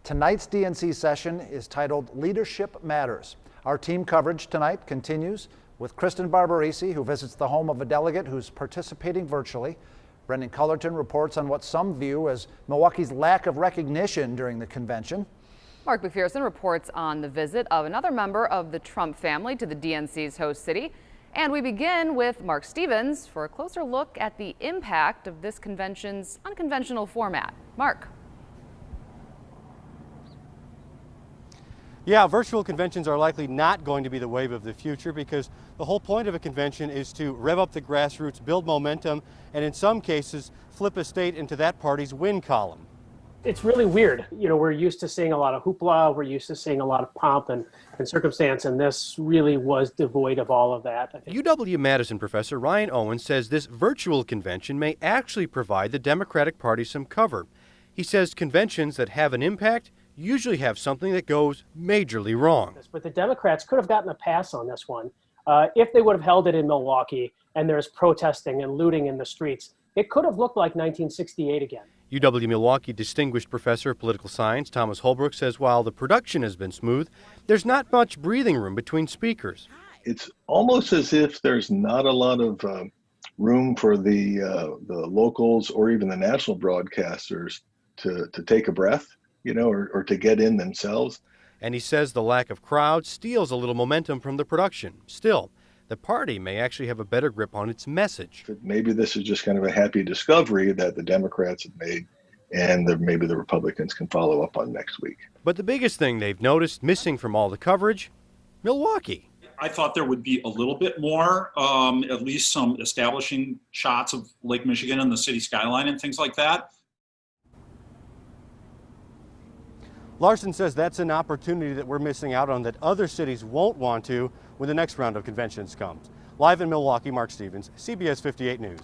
Tonight's DNC session is titled Leadership Matters. Our team coverage tonight continues with Kristen Barbarisi, who visits the home of a delegate who's participating virtually. Brendan Cullerton reports on what some view as Milwaukee's lack of recognition during the convention. Mark McPherson reports on the visit of another member of the Trump family to the DNC's host city. And we begin with Mark Stevens for a closer look at the impact of this convention's unconventional format. Mark. Yeah, virtual conventions are likely not going to be the wave of the future because the whole point of a convention is to rev up the grassroots, build momentum, and in some cases flip a state into that party's win column. It's really weird. You know, we're used to seeing a lot of hoopla, we're used to seeing a lot of pomp and circumstance, and this really was devoid of all of that. UW-Madison professor Ryan Owens says this virtual convention may actually provide the Democratic Party some cover. He says conventions that have an impact usually have something that goes majorly wrong. But the Democrats could have gotten a pass on this one if they would have held it in Milwaukee and there's protesting and looting in the streets. It could have looked like 1968 again. UW-Milwaukee distinguished professor of political science Thomas Holbrook says while the production has been smooth, there's not much breathing room between speakers. It's almost as if there's not a lot of room for the locals or even the national broadcasters to take a breath, you know, or to get in themselves. And he says the lack of crowd steals a little momentum from the production. Still, the party may actually have a better grip on its message. Maybe this is just kind of a happy discovery that the Democrats have made and maybe the Republicans can follow up on next week. But the biggest thing they've noticed missing from all the coverage, Milwaukee. I thought there would be a little bit more, at least some establishing shots of Lake Michigan and the city skyline and things like that. Larson says that's an opportunity that we're missing out on that other cities won't want to when the next round of conventions comes. Live in Milwaukee, Mark Stevens, CBS 58 News.